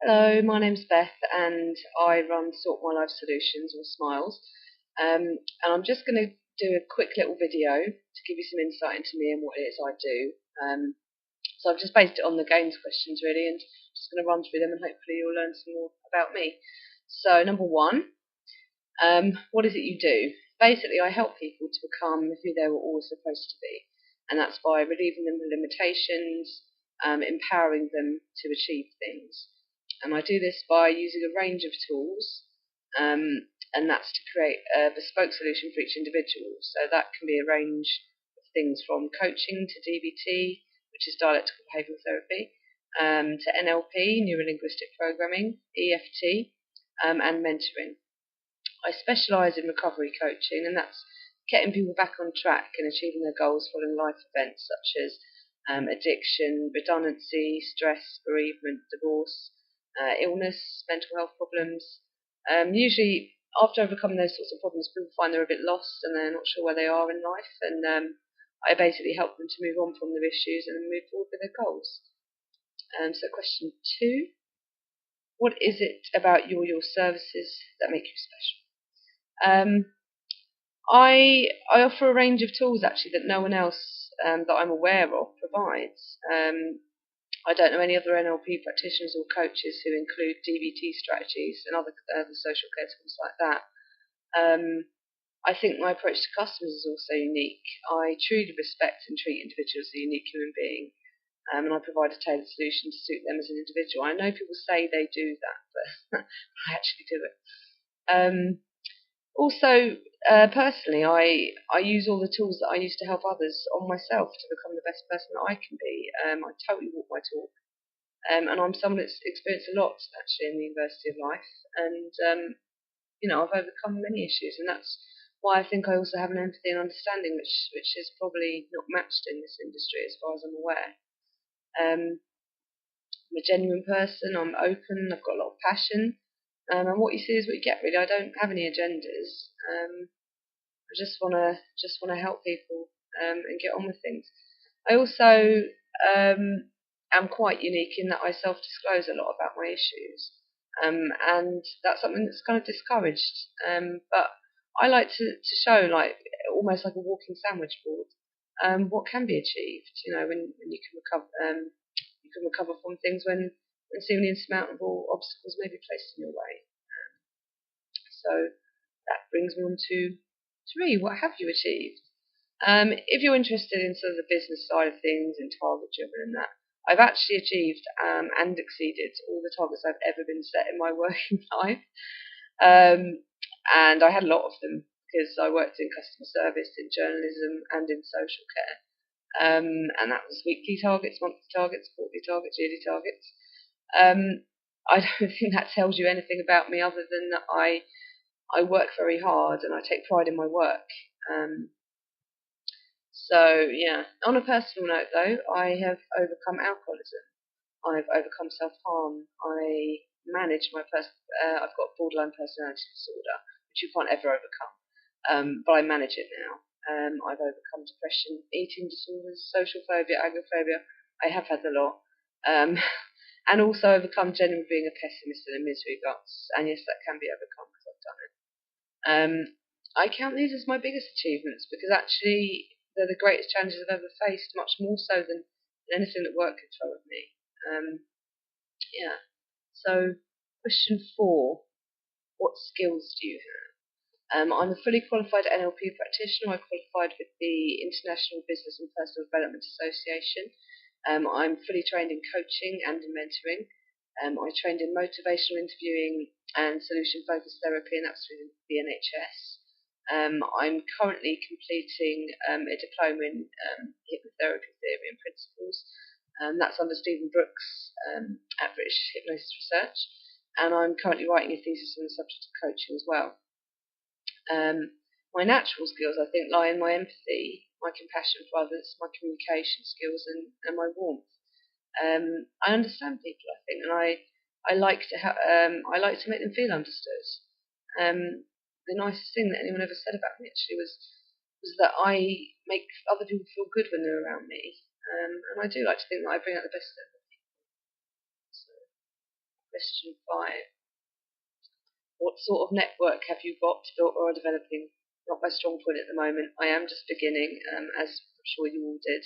Hello, my name's Beth and I run Sort My Life Solutions or Smiles. And I'm just going to do a quick little video to give you some insight into me and what it is I do. So I've just based it on the games questions really, and just going to run through them and hopefully you'll learn some more about me. So number one, what is it you do? Basically I help people to become who they were always supposed to be, and that's by relieving them of limitations, empowering them to achieve things. And I do this by using a range of tools, and that's to create a bespoke solution for each individual. So that can be a range of things from coaching to DBT, which is dialectical behavioural therapy, to NLP, neuro-linguistic programming, EFT, and mentoring. I specialise in recovery coaching, and that's getting people back on track and achieving their goals following life events such as addiction, redundancy, stress, bereavement, divorce, illness, mental health problems. Usually, after overcoming those sorts of problems, people find they're a bit lost and they're not sure where they are in life, and I basically help them to move on from their issues and move forward with their goals. So question 2, what is it about your services that make you special? I offer a range of tools actually that no one else that I'm aware of provides. I don't know any other NLP practitioners or coaches who include DBT strategies and other social care tools like that. I think my approach to customers is also unique. I truly respect and treat individuals as a unique human being, and I provide a tailored solution to suit them as an individual. I know people say they do that, but I actually do it. Also, personally, I use all the tools that I use to help others on myself to become the best person that I can be. I totally walk my talk. And I'm someone that's experienced a lot actually in the University of Life, and I've overcome many issues, and that's why I think I also have an empathy and understanding which is probably not matched in this industry as far as I'm aware. I'm a genuine person. I'm open. I've got a lot of passion, and what you see is what you get. Really, I don't have any agendas. I just wanna help people and get on with things. I also am quite unique in that I self-disclose a lot about my issues, and that's something that's kind of discouraged. But I like to show, like almost like a walking sandwich board, what can be achieved. When you can recover from things when seemingly insurmountable obstacles may be placed in your way. So that brings me on to 3. What have you achieved? If you're interested in sort of the business side of things and target driven and that, I've actually achieved and exceeded all the targets I've ever been set in my working life. And I had a lot of them because I worked in customer service, in journalism, and in social care. And that was weekly targets, monthly targets, quarterly targets, yearly targets. I don't think that tells you anything about me other than that I work very hard and I take pride in my work. So yeah, on a personal note though, I have overcome alcoholism. I've overcome self-harm. I manage I've got borderline personality disorder, which you can't ever overcome, but I manage it now. I've overcome depression, eating disorders, social phobia, agoraphobia. I have had a lot. And also overcome genuinely being a pessimist and a misery guts. And yes, that can be overcome because I've done it. I count these as my biggest achievements because actually they're the greatest challenges I've ever faced, much more so than anything that work could throw at me. So question 4, what skills do you have? I'm a fully qualified NLP practitioner. I qualified with the International Business and Personal Development Association. I'm fully trained in coaching and in mentoring. I trained in motivational interviewing and solution-focused therapy, and that's through the NHS. I'm currently completing a diploma in hypnotherapy theory and principles. That's under Stephen Brooks at British Hypnosis Research, and I'm currently writing a thesis on the subject of coaching as well. My natural skills, I think, lie in my empathy, my compassion for others, my communication skills, and my warmth. I understand people, I think, and I like to make them feel understood. The nicest thing that anyone ever said about me actually was that I make other people feel good when they're around me, and I do like to think that I bring out the best in them. So Question 5. What sort of network have you got, built, or are developing? Not my strong point at the moment. I am just beginning, as I'm sure you all did.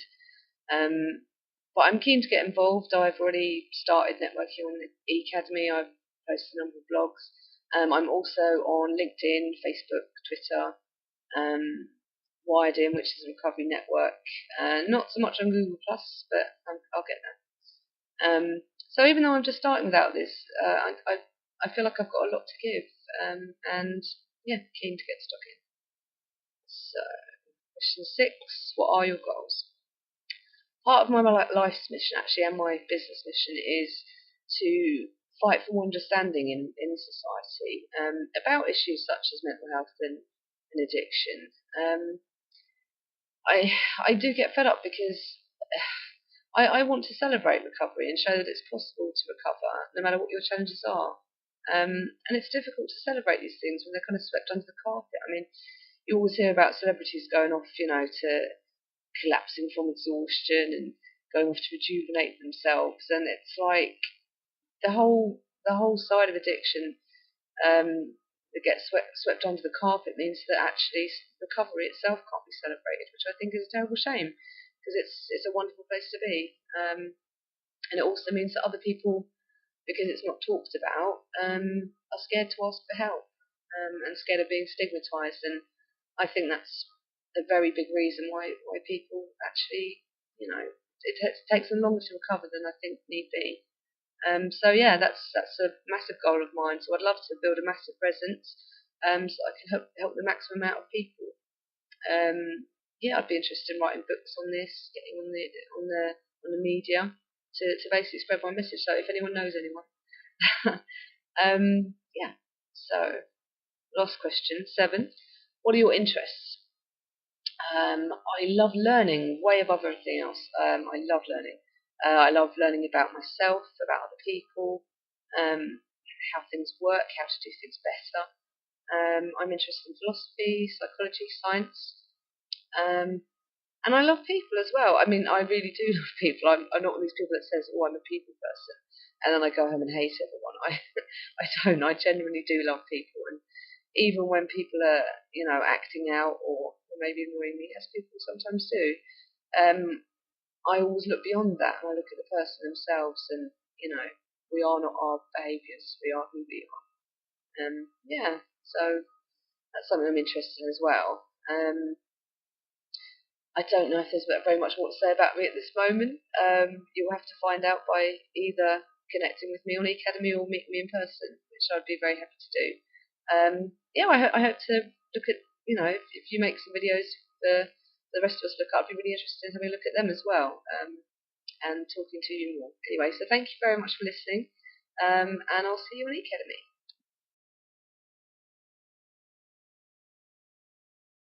But I'm keen to get involved. I've already started networking on the eAcademy. I've posted a number of blogs. I'm also on LinkedIn, Facebook, Twitter, Wired In, which is a recovery network. Not so much on Google Plus, but I'll get there. So even though I'm just starting without this, I feel like I've got a lot to give, and yeah, keen to get stuck in. So, question 6: what are your goals? Part of my life's mission, actually, and my business mission, is to fight for more understanding in society about issues such as mental health and addiction. I do get fed up because I want to celebrate recovery and show that it's possible to recover no matter what your challenges are. And it's difficult to celebrate these things when they're kind of swept under the carpet. I mean, you always hear about celebrities going off, to collapsing from exhaustion and going off to rejuvenate themselves, and it's like the whole side of addiction that gets swept under the carpet means that actually recovery itself can't be celebrated, which I think is a terrible shame, because it's a wonderful place to be, and it also means that other people, because it's not talked about, are scared to ask for help, and scared of being stigmatised, and I think that's a very big reason why people actually, it takes them longer to recover than I think need be. So yeah, that's a massive goal of mine. So I'd love to build a massive presence, so I can help the maximum amount of people. Yeah, I'd be interested in writing books on this, getting on the media to basically spread my message. So if anyone knows anyone, yeah. So last question 7: what are your interests? I love learning way above everything else. I love learning. I love learning about myself, about other people, how things work, how to do things better. I'm interested in philosophy, psychology, science, and I love people as well. I mean, I really do love people. I'm not one of these people that says, "Oh, I'm a people person," and then I go home and hate everyone. I don't. I genuinely do love people, and even when people are, acting out or maybe annoying me, as people sometimes do, I always look beyond that and I look at the person themselves, and we are not our behaviours, we are who we are. Yeah, so that's something I'm interested in as well. I don't know if there's very much more to say about me at this moment. You'll have to find out by either connecting with me on eAcademy or meeting me in person, which I'd be very happy to do. Yeah, I hope to look at, if you make some videos for the rest of us look at, I'd be really interested in having a look at them as well, and talking to you more. Anyway, so thank you very much for listening, and I'll see you on eAcademy.